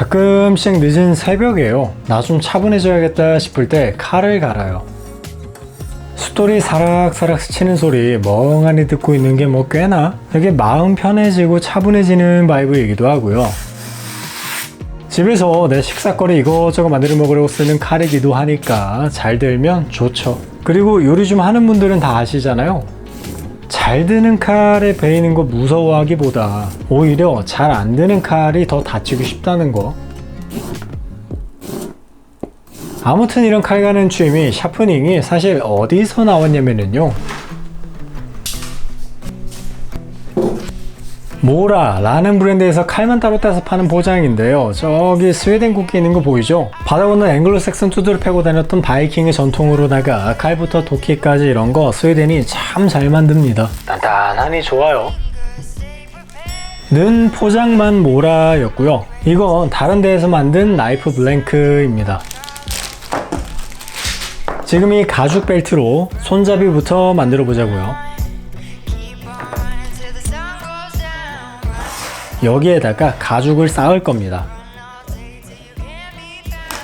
가끔씩 늦은 새벽에요. 나 좀 차분해져야겠다 싶을 때 칼을 갈아요. 숫돌이 사락사락 스치는 소리 멍하니 듣고 있는 게 뭐 꽤나 되게 마음 편해지고 차분해지는 바이브이기도 하고요. 집에서 내 식사거리 이것저것 만들어 먹으려고 쓰는 칼이기도 하니까 잘 들면 좋죠. 그리고 요리 좀 하는 분들은 다 아시잖아요. 잘 드는 칼에 베이는 거 무서워하기보다 오히려 잘 안 드는 칼이 더 다치고 싶다는 거. 아무튼 이런 칼 가는 취미 샤프닝이 사실 어디서 나왔냐면요, 모라라는 브랜드에서 칼만 따로 따서 파는 포장인데요. 저기 스웨덴 국기 있는 거 보이죠? 바다 건너 앵글로색슨 투드를 패고 다녔던 바이킹의 전통으로다가 칼부터 도끼까지 이런 거 스웨덴이 참 잘 만듭니다. 단단하니 좋아요. 는 포장만 모라였고요. 이건 다른 데에서 만든 나이프 블랭크입니다. 지금 이 가죽 벨트로 손잡이부터 만들어 보자고요. 여기에다가 가죽을 쌓을 겁니다.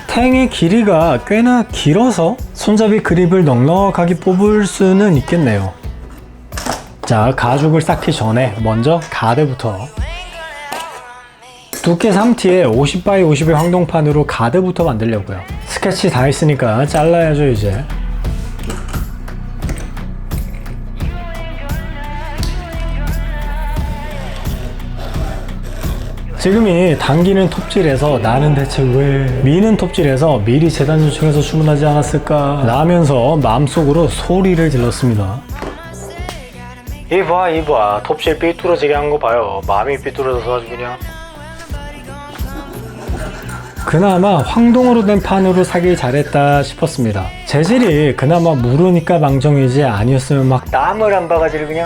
탱의 길이가 꽤나 길어서 손잡이 그립을 넉넉하게 뽑을 수는 있겠네요. 자, 가죽을 쌓기 전에 먼저 가드부터. 두께 3T에 50x50의 황동판으로 가드부터 만들려고요. 스케치 다 했으니까 잘라야죠 이제. 지금이 당기는 톱질에서 나는 대체 왜 미는 톱질에서 미리 재단 요청해서 주문하지 않았을까 라면서 마음속으로 소리를 질렀습니다. 이봐 톱질 삐뚤어지게 한 거 봐요. 마음이 삐뚤어져서 아주 그냥. 그나마 황동으로 된 판으로 사길 잘했다 싶었습니다. 재질이 그나마 무르니까 망정이지 아니었으면 막 땀을 한 바가지를 그냥.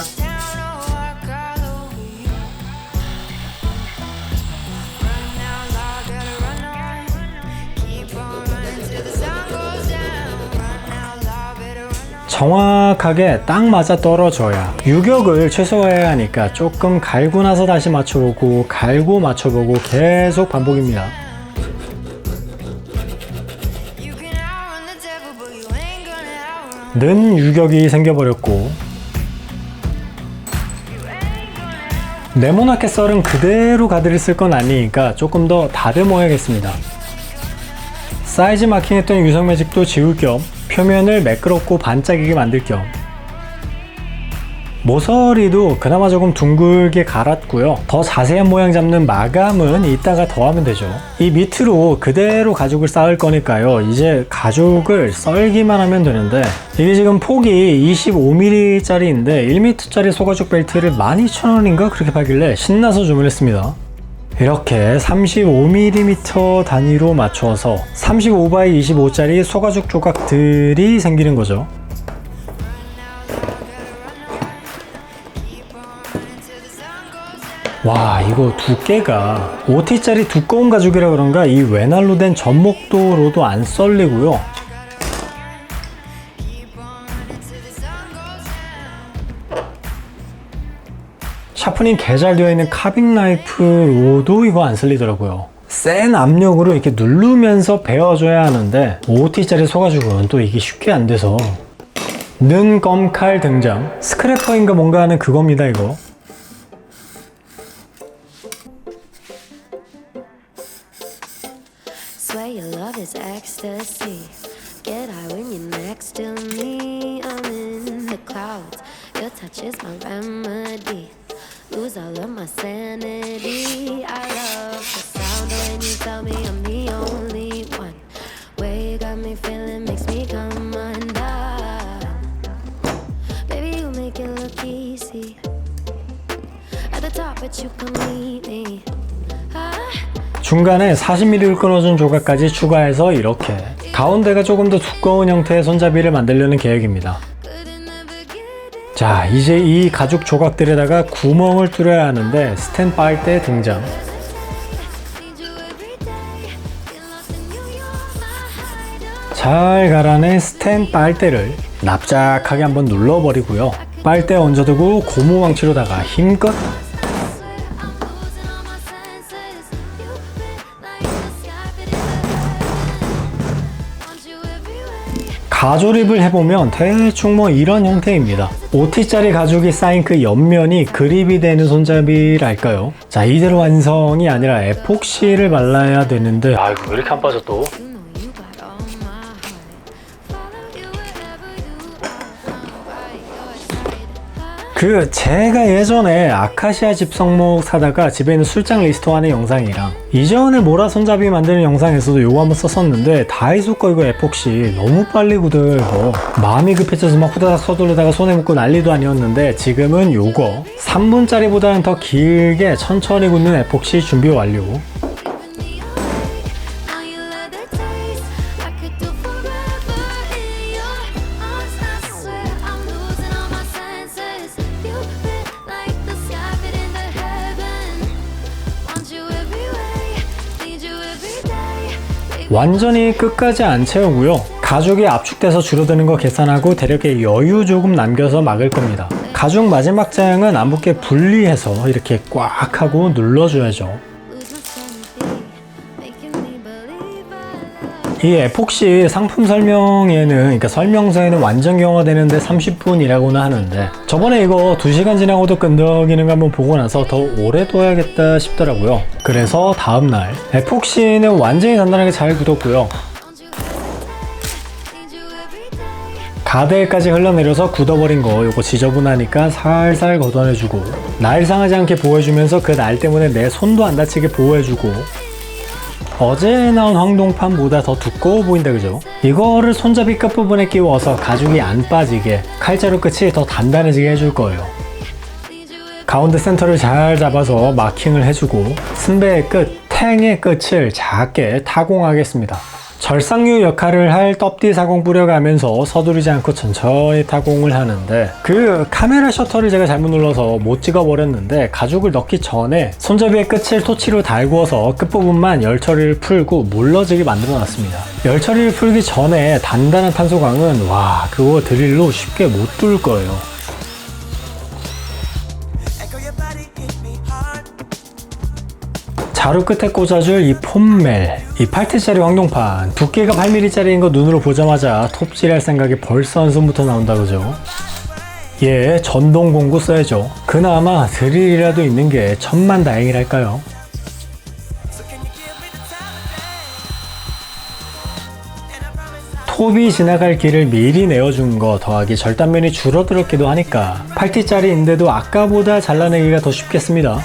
정확하게 딱 맞아 떨어져야 유격을 최소화해야 하니까 조금 갈고 나서 다시 맞춰보고 갈고 맞춰보고 계속 반복입니다. 는 유격이 생겨버렸고 네모나게 썰은 그대로 가드를 쓸 건 아니니까 조금 더 다듬어야겠습니다. 사이즈 마킹했던 유성 매직도 지울 겸 표면을 매끄럽고 반짝이게 만들 겸 모서리도 그나마 조금 둥글게 갈았고요. 더 자세한 모양 잡는 마감은 이따가 더 하면 되죠. 이 밑으로 그대로 가죽을 쌓을 거니까요. 이제 가죽을 썰기만 하면 되는데 이게 지금 폭이 25mm 짜리인데 1m짜리 소가죽 벨트를 12,000원인가 그렇게 팔길래 신나서 주문했습니다. 이렇게 35mm 단위로 맞춰서 35x25짜리 소가죽 조각들이 생기는 거죠. 와, 이거 두께가 5T짜리 두꺼운 가죽이라 그런가 이 외날로 된 전목도로도 안 썰리고요. 샤프닝 개 잘 되어 있는 카빙 나이프로도 이거 안 쓸리더라고요. 센 압력으로 이렇게 누르면서 베어줘야 하는데 5T짜리 소가죽은 또 이게 쉽게 안 돼서. 는 껌칼 등장. 스크래퍼인가 뭔가 하는 그겁니다 이거. Swear your love is ecstasy. Get high when you're next to me. I'm in the clouds. Your touch is my remedy. Lose all of my sanity. I love the sound when you tell me I'm the only one. Way you got me feeling makes me come undone. Baby, you make it look easy. At the top, but you can meet me. 중간에 40mm를 끊어준 조각까지 추가해서 이렇게 가운데가 조금 더 두꺼운 형태의 손잡이를 만들려는 계획입니다. 자, 이제 이 가죽 조각들에다가 구멍을 뚫어야 하는데 스텐 빨대 등장. 잘 갈아낸 스텐 빨대를 납작하게 한번 눌러버리고요. 빨대 얹어두고 고무망치로다가 힘껏 가조립을 해보면 대충 뭐 이런 형태입니다. 5T짜리 가죽이 쌓인 그 옆면이 그립이 되는 손잡이랄까요? 자, 이대로 완성이 아니라 에폭시를 발라야 되는데 아이고 왜 이렇게 안 빠져 또? You know you got all my heart. Follow you wherever you are. I'm by your side. 그 제가 예전에 아카시아 집성목 사다가 집에 있는 술장 리스토어하는 영상이랑 이전에 모라 손잡이 만드는 영상에서도 요거 한번 썼었는데 다이소 거 이거 에폭시 너무 빨리 굳어요. 마음이 급해져서 막 후다닥 서두르다가 손에 묻고 난리도 아니었는데 지금은 요거 3분짜리보다는 더 길게 천천히 굳는 에폭시 준비 완료. Now you love the taste. I could do forever in your arms. I swear I'm losing all my senses. You fit like the sky, fit in the heaven. Want you every way, need you every day. Baby, 완전히 끝까지 안 채우고요. 가죽이 압축돼서 줄어드는 거 계산하고 대략의 여유 조금 남겨서 막을 겁니다. 가죽 마지막 장은 안 붙게 분리해서 이렇게 꽉 하고 눌러줘야죠. lose my sanity, making me believe I love. 이 에폭시 상품 설명에는, 그러니까 설명서에는 완전 경화되는데 30분이라고는 하는데 저번에 이거 2시간 지나고도 끈덕이는 거 한번 보고 나서 더 오래 둬야겠다 싶더라고요. 그래서 다음날 에폭시는 완전히 단단하게 잘 굳었고요. Want you hesitate, need you every day. 가드에까지 흘러내려서 굳어버린 거 요거 지저분하니까 살살 걷어내주고 날 상하지 않게 보호해주면서 그 날 때문에 내 손도 안 다치게 보호해주고 어제 나온 황동판보다 더 두꺼워 보인다 그죠? 이거를 손잡이 끝부분에 끼워서 가죽이 안 빠지게 칼자루 끝이 더 단단해지게 해줄 거예요. 가운데 센터를 잘 잡아서 마킹을 해주고 승배의 끝, 탱의 끝을 작게 타공하겠습니다. 절삭류 역할을 할 떡띠 사공 뿌려가면서 서두르지 않고 천천히 타공을 하는데 그 카메라 셔터를 제가 잘못 눌러서 못 찍어버렸는데 가죽을 넣기 전에 손잡이의 끝을 토치로 달구어서 끝부분만 열 처리를 풀고 물러지게 만들어 놨습니다. 열 처리를 풀기 전에 단단한 탄소광은 와 그거 드릴로 쉽게 못 뚫을 거예요. 자루 끝에 꽂아줄 이 폼멜, 이 8T짜리 황동판 두께가 8mm짜리인 거 눈으로 보자마자 톱질할 생각에 벌써 한숨부터 나온다 그죠? 예, 전동 공구 써야죠. 그나마 드릴이라도 있는 게 천만다행이랄까요? 톱이 지나갈 길을 미리 내어준 거 더하기 절단면이 줄어들었기도 하니까 8T짜리인데도 아까보다 잘라내기가 더 쉽겠습니다.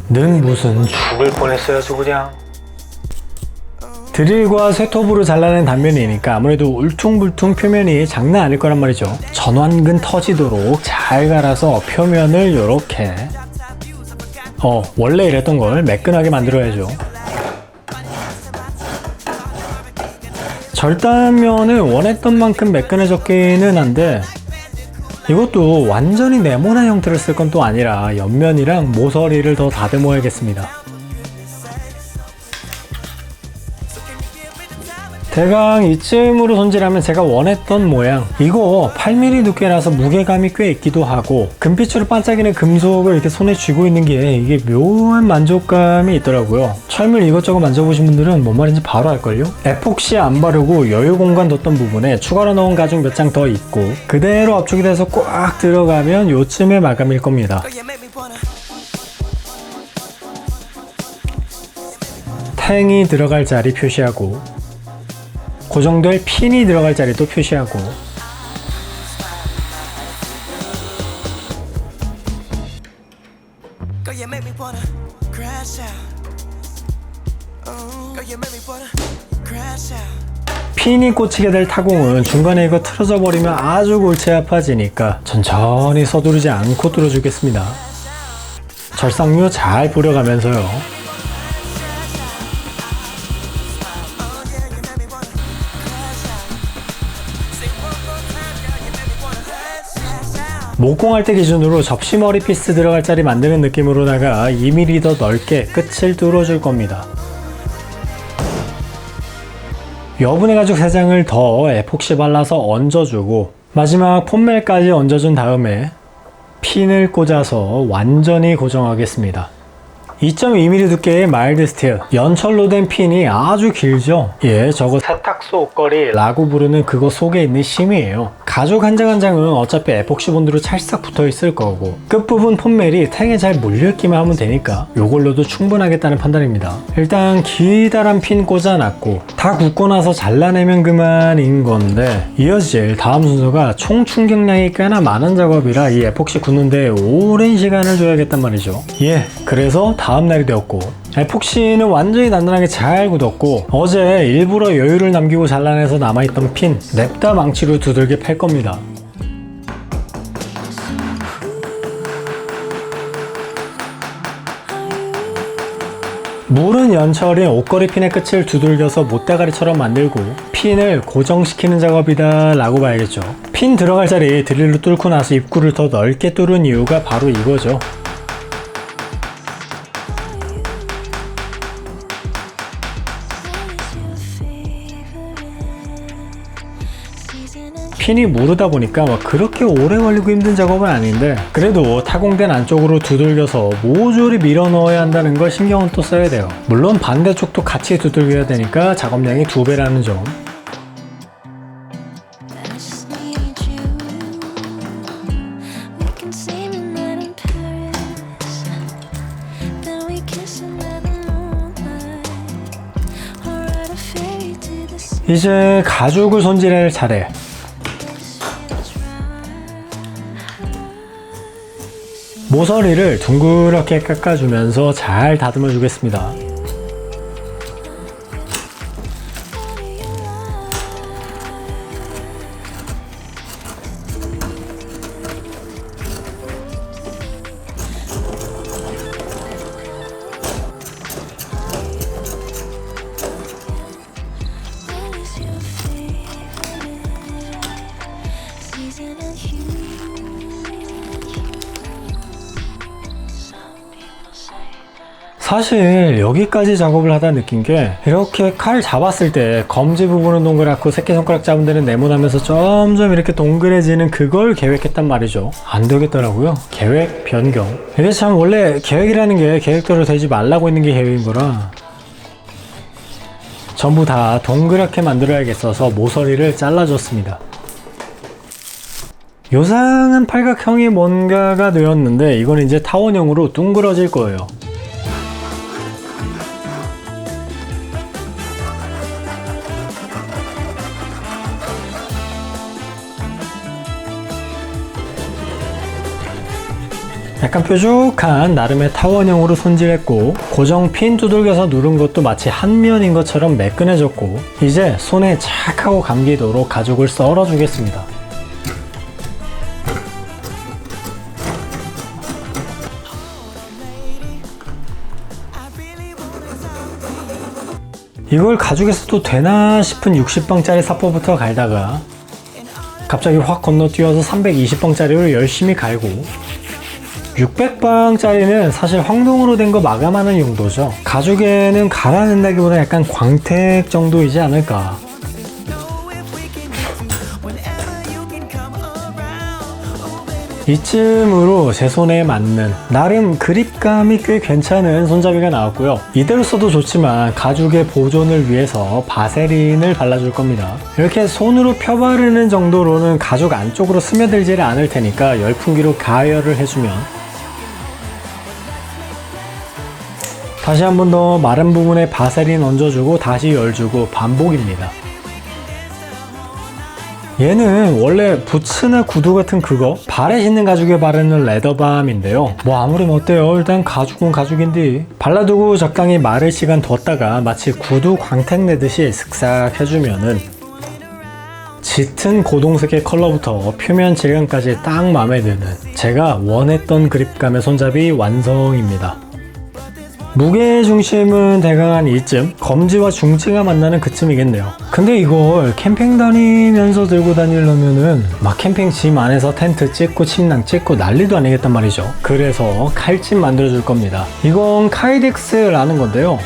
는 무슨 죽을 뻔했어요 아주 그냥. 드릴과 쇠톱으로 잘라낸 단면이니까 아무래도 울퉁불퉁 표면이 장난 아닐 거란 말이죠. 전완근 터지도록 잘 갈아서 표면을 이렇게 원래 이랬던 걸 매끈하게 만들어야죠. 절단면을 원했던 만큼 매끈해졌기는 한데 이것도 완전히 네모난 형태를 쓸 건 또 아니라 옆면이랑 모서리를 더 다듬어야겠습니다. 대강 이쯤으로 손질하면 제가 원했던 모양. 이거 8mm 두께라서 무게감이 꽤 있기도 하고 금빛으로 반짝이는 금속을 이렇게 손에 쥐고 있는 게 이게 묘한 만족감이 있더라고요. 철물 이것저것 만져보신 분들은 뭔 말인지 바로 알걸요? 에폭시 안 바르고 여유 공간 뒀던 부분에 추가로 넣은 가죽 몇 장 더 있고 그대로 압축이 돼서 꽉 들어가면 요쯤에 마감일 겁니다. 탱이 들어갈 자리 표시하고 고정될 핀이 들어갈 자리도 표시하고 핀이 꽂히게 될 타공은 중간에 이거 틀어져 버리면 아주 골치 아파지니까 천천히 서두르지 않고 뚫어주겠습니다. 절삭류 잘 뿌려가면서요. 목공할 때 기준으로 접시머리 피스 들어갈 자리 만드는 느낌으로다가 2mm 더 넓게 끝을 뚫어줄 겁니다. 여분의 가죽 3장을 더 에폭시 발라서 얹어주고 마지막 폼멜까지 얹어준 다음에 핀을 꽂아서 완전히 고정하겠습니다. 2.2mm 두께의 마일드 스틸, 연철로 된 핀이 아주 길죠. 예, 저거 세탁소 옷걸이라고 부르는 그거 속에 있는 심이에요. 가죽 한 장 한 장은 어차피 에폭시 본드로 찰싹 붙어 있을 거고 끝부분 폼멜이 탱에 잘 물려있기만 하면 되니까 요걸로도 충분하겠다는 판단입니다. 일단 기다란 핀 꽂아놨고 다 굳고 나서 잘라내면 그만인 건데, 이어질 다음 순서가 총 충격량이 꽤나 많은 작업이라 이 에폭시 굳는데 오랜 시간을 줘야겠단 말이죠. 예, 그래서 다음날이 되었고 에폭시는 완전히 단단하게 잘 굳었고 어제 일부러 여유를 남기고 잘라내서 남아있던 핀 냅다 망치로 두들겨 팰 겁니다. 물은 연철인 옷걸이 핀의 끝을 두들겨서 못대가리처럼 만들고 핀을 고정시키는 작업이다 라고 봐야겠죠. 핀 들어갈 자리 드릴로 뚫고 나서 입구를 더 넓게 뚫은 이유가 바로 이거죠. 핀이 무르다 보니까 막 그렇게 오래 걸리고 힘든 작업은 아닌데 그래도 타공된 안쪽으로 두들겨서 모조리 밀어 넣어야 한다는 걸 신경은 또 써야 돼요. 물론 반대쪽도 같이 두들겨야 되니까 작업량이 2배라는 점. 이제 가죽을 손질할 차례. 모서리를 둥그렇게 깎아주면서 잘 다듬어 주겠습니다. 사실 여기까지 작업을 하다 느낀 게 이렇게 칼 잡았을 때 검지 부분은 동그랗고 새끼손가락 잡은 데는 네모나면서 점점 이렇게 동그래지는 그걸 계획했단 말이죠. 안 되겠더라고요. 계획 변경. 이게 참 원래 계획이라는 게 계획대로 되지 말라고 있는 게 계획인 거라 전부 다 동그랗게 만들어야겠어서 모서리를 잘라줬습니다. 요상한 팔각형이 뭔가가 되었는데 이건 이제 타원형으로 둥그러질 거예요. 약간 뾰족한 나름의 타원형으로 손질했고 고정 핀 두들겨서 누른 것도 마치 한 면인 것처럼 매끈해졌고 이제 손에 착 하고 감기도록 가죽을 썰어 주겠습니다. 이걸 가죽에서도 되나 싶은 60방짜리 사포부터 갈다가 갑자기 확 건너뛰어서 320방짜리를 열심히 갈고 600방짜리는 사실 황동으로 된 거 마감하는 용도죠. 가죽에는 갈아낸다기보다 약간 광택 정도이지 않을까. 이쯤으로 제 손에 맞는 나름 그립감이 꽤 괜찮은 손잡이가 나왔고요. 이대로 써도 좋지만 가죽의 보존을 위해서 바세린을 발라줄 겁니다. 이렇게 손으로 펴바르는 정도로는 가죽 안쪽으로 스며들지를 않을 테니까 열풍기로 가열을 해주면 다시 한 번 더 마른 부분에 바세린 얹어주고 다시 열주고 반복입니다. 얘는 원래 부츠나 구두 같은 그거 발에 신는 가죽에 바르는 레더밤인데요. 뭐 아무렴 어때요? 일단 가죽은 가죽인데 발라두고 적당히 마를 시간 뒀다가 마치 구두 광택 내듯이 슥싹 해주면은 짙은 고동색의 컬러부터 표면 질감까지 딱 마음에 드는 제가 원했던 그립감의 손잡이 완성입니다. 무게중심은 대강 한 이쯤, 검지와 중지가 만나는 그쯤이겠네요. 근데 이걸 캠핑 다니면서 들고 다니려면은 막 캠핑 짐 안에서 텐트 찍고 침낭 찍고 난리도 아니겠단 말이죠. 그래서 칼집 만들어 줄 겁니다. 이건 카이덱스라는 건데요.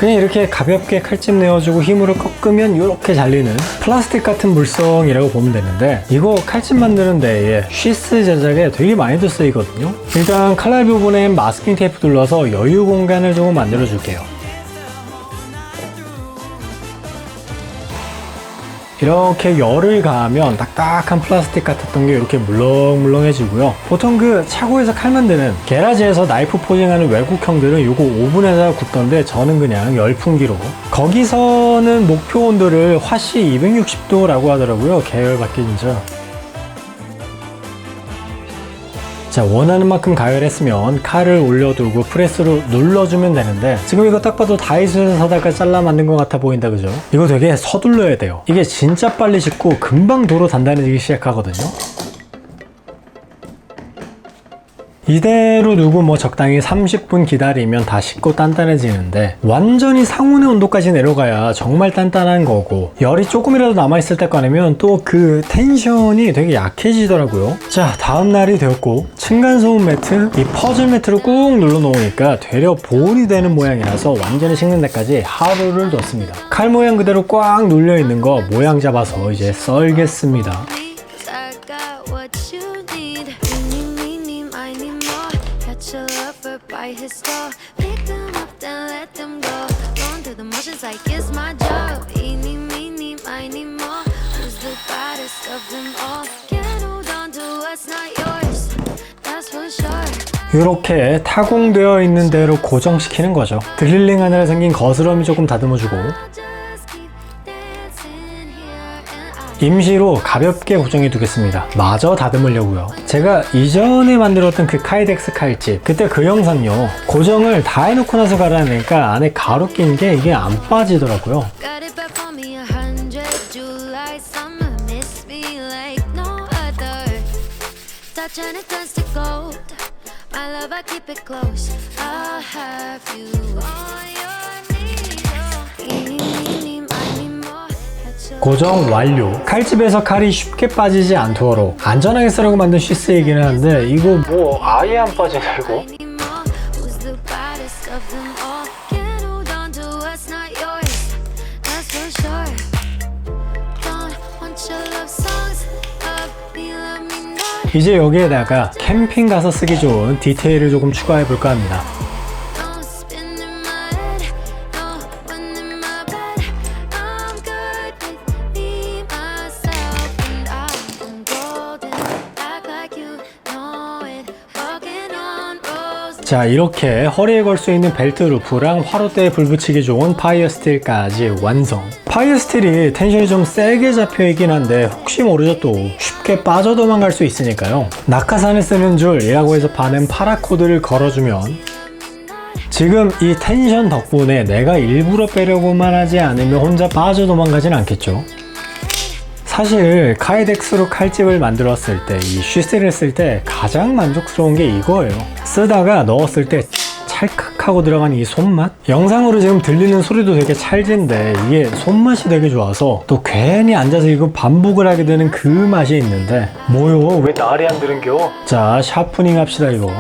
그냥 이렇게 가볍게 칼집 내어주고 힘으로 꺾으면 이렇게 잘리는 플라스틱 같은 물성이라고 보면 되는데, 이거 칼집 만드는데 쉬스 제작에 되게 많이도 쓰이거든요. 일단 칼날 부분에 마스킹 테이프 둘러서 여유 공간을 조금 만들어 줄게요. 이렇게 열을 가하면 딱딱한 플라스틱 같았던 게 이렇게 물렁물렁해지고요. 보통 그 차고에서 칼 만드는 게라지에서 나이프 포징하는 외국 형들은 이거 오븐에다가 굽던데, 저는 그냥 열풍기로. 거기서는 목표 온도를 화씨 260도라고 하더라고요. 계열 바뀐 죠. 자, 원하는 만큼 가열했으면 칼을 올려두고 프레스로 눌러주면 되는데, 지금 이거 딱 봐도 다이소에서 사다가 잘라 만든 것 같아 보인다, 그죠? 이거 되게 서둘러야 돼요. 이게 진짜 빨리 식고 금방 도로 단단해지기 시작하거든요. 이대로 두고 뭐 적당히 30분 기다리면 다 식고 단단해지는데, 완전히 상온의 온도까지 내려가야 정말 단단한 거고, 열이 조금이라도 남아있을 때 꺼내면 또 그 텐션이 되게 약해지더라고요. 자, 다음 날이 되었고, 층간소음 매트, 이 퍼즐 매트로 꾹 눌러 놓으니까 되려 볼이 되는 모양이라서 완전히 식는 데까지 하루를 뒀습니다. 칼 모양 그대로 꽉 눌려 있는 거 모양 잡아서 이제 썰겠습니다. By his store, pick them up, then let them go. Going through the motions like it's my job. Eeny, meeny, miny, more. Who's the baddest of them all? Can't hold on to what's not yours. That's for sure. 이렇게 타공되어 있는 대로 고정시키는 거죠. 드릴링 하느라 생긴 거스름이 조금 다듬어주고, 임시로 가볍게 고정해 두겠습니다. 마저 다듬으려고요. 제가 이전에 만들었던 그 카이덱스 칼집, 그때 그 영상요, 고정을 다 해놓고 나서 갈아내니까 안에 가루 낀 게 이게 안 빠지더라고요. 고정 완료. 칼집에서 칼이 쉽게 빠지지 않도록 안전하게 쓰라고 만든 쉬스이기는 한데, 이거 뭐 아예 안 빠지네 이거. 이제 여기에다가 캠핑 가서 쓰기 좋은 디테일을 조금 추가해 볼까 합니다. 자, 이렇게 허리에 걸 수 있는 벨트 루프랑 화롯대에 불 붙이기 좋은 파이어 스틸까지 완성. 파이어 스틸이 텐션이 좀 세게 잡혀 있긴 한데, 혹시 모르죠, 또 쉽게 빠져 도망갈 수 있으니까요. 낙하산에 쓰는 줄이라고 해서 파는 파라코드를 걸어주면, 지금 이 텐션 덕분에 내가 일부러 빼려고만 하지 않으면 혼자 빠져 도망가진 않겠죠. 사실 카이덱스로 칼집을 만들었을 때, 이 쉬스를 쓸 때 가장 만족스러운 게 이거예요. 쓰다가 넣었을 때 찰칵하고 들어간 이 손맛? 영상으로 지금 들리는 소리도 되게 찰진데, 이게 손맛이 되게 좋아서 또 괜히 앉아서 이거 반복을 하게 되는 그 맛이 있는데, 뭐요? 왜 날이 안 들은겨? 자, 샤프닝 합시다 이거.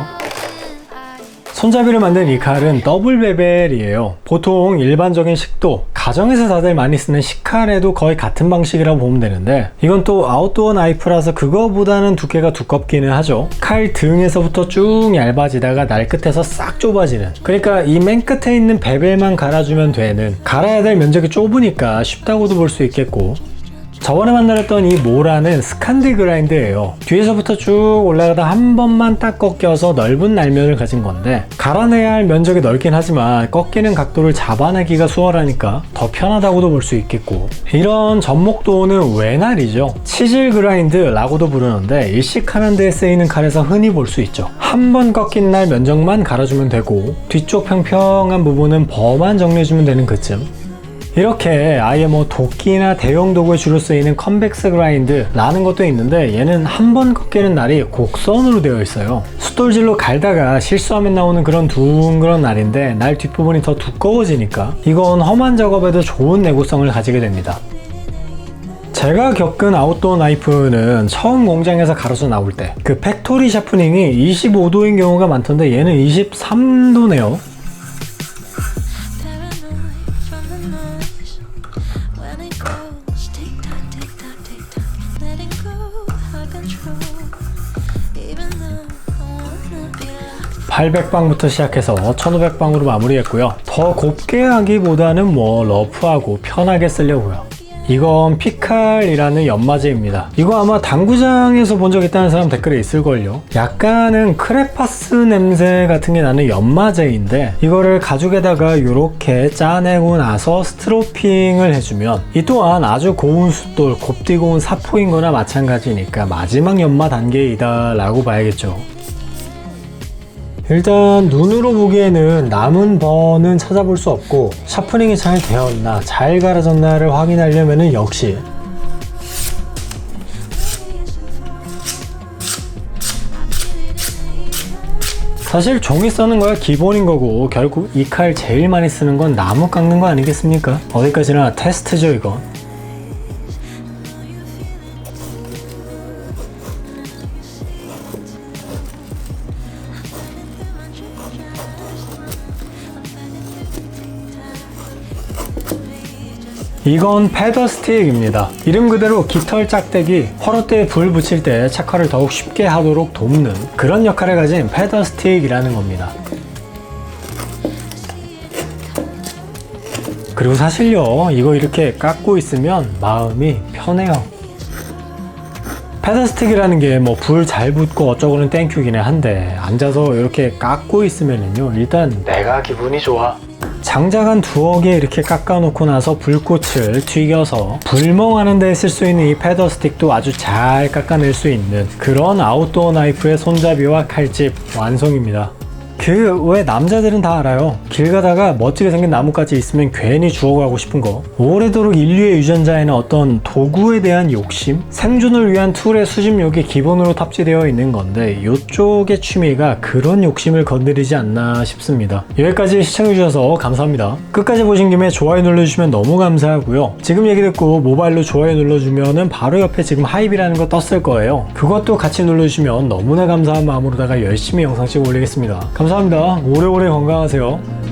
손잡이를 만든 이 칼은 더블 베벨이에요. 보통 일반적인 식도, 가정에서 다들 많이 쓰는 식칼에도 거의 같은 방식이라고 보면 되는데, 이건 또 아웃도어 나이프라서 그거보다는 두께가 두껍기는 하죠. 칼 등에서부터 쭉 얇아지다가 날 끝에서 싹 좁아지는, 그러니까 이 맨 끝에 있는 베벨만 갈아주면 되는, 갈아야 될 면적이 좁으니까 쉽다고도 볼 수 있겠고, 저번에 만들었던 이 모라는 스칸디 그라인드예요. 뒤에서부터 쭉 올라가다 한 번만 딱 꺾여서 넓은 날면을 가진 건데, 갈아내야 할 면적이 넓긴 하지만 꺾이는 각도를 잡아내기가 수월하니까 더 편하다고도 볼 수 있겠고, 이런 접목도는 외날이죠. 치질 그라인드라고도 부르는데, 일식하는 데 쓰이는 칼에서 흔히 볼 수 있죠. 한 번 꺾인 날 면적만 갈아주면 되고, 뒤쪽 평평한 부분은 버만 정리해주면 되는 그쯤. 이렇게 아예 뭐 도끼나 대형 도구에 주로 쓰이는 컨벡스 그라인드라는 것도 있는데, 얘는 한 번 꺾이는 날이 곡선으로 되어 있어요. 숫돌질로 갈다가 실수하면 나오는 그런 둥그런 날인데, 날 뒷부분이 더 두꺼워지니까 이건 험한 작업에도 좋은 내구성을 가지게 됩니다. 제가 겪은 아웃도어 나이프는 처음 공장에서 갈아서 나올 때 그 팩토리 샤프닝이 25도인 경우가 많던데, 얘는 23도네요. 800방부터 시작해서 1500방으로 마무리했고요. 더 곱게 하기보다는 뭐 러프하고 편하게 쓰려고요. 이건 피칼이라는 연마제입니다. 이거 아마 당구장에서 본 적 있다는 사람 댓글에 있을걸요. 약간은 크레파스 냄새 같은 게 나는 연마제인데 이거를 가죽에다가 이렇게 짜내고 나서 스트로핑을 해주면 이 또한 아주 고운 숫돌, 곱디 고운 사포인 거나 마찬가지니까 마지막 연마 단계이다 라고 봐야겠죠. 일단 눈으로 보기에는 남은 번은 찾아볼 수 없고 샤프닝이 잘 되었나 잘 갈아졌나를 확인하려면 역시 사실 종이 써는 거야 기본인 거고 결국 이 칼 제일 많이 쓰는 건 나무 깎는 거 아니겠습니까? 어디까지나 테스트죠 이건. 이건 패더 스틱입니다. 이름 그대로 깃털 짝대기, 화롯대에 불 붙일 때 착화를 더욱 쉽게 하도록 돕는 그런 역할을 가진 패더 스틱이라는 겁니다. 그리고 사실요, 이거 이렇게 깎고 있으면 마음이 편해요. 패더 스틱이라는 게 뭐 불 잘 붙고 어쩌고는 땡큐기는 한데 앉아서 이렇게 깎고 있으면은요, 일단 내가 기분이 좋아. 장작 한 2개 이렇게 깎아놓고 나서 불꽃을 튀겨서 불멍하는 데 쓸 수 있는 이 패더 스틱도 아주 잘 깎아낼 수 있는 그런 아웃도어 나이프의 손잡이와 칼집 완성입니다. 왜 남자들은 다 알아요. 길 가다가 멋지게 생긴 나뭇가지 있으면 괜히 주워가고 싶은 거. 오래도록 인류의 유전자에는 어떤 도구에 대한 욕심, 생존을 위한 툴의 수집욕이 기본으로 탑재되어 있는 건데 이쪽의 취미가 그런 욕심을 건드리지 않나 싶습니다. 여기까지 시청해주셔서 감사합니다. 끝까지 보신 김에 좋아요 눌러주시면 너무 감사하고요. 지금 얘기 듣고 모바일로 좋아요 눌러주면은 바로 옆에 지금 하이비라는 거 떴을 거예요. 그것도 같이 눌러주시면 너무나 감사한 마음으로다가 열심히 영상 찍어 올리겠습니다. 감사합니다. 오래오래 건강하세요.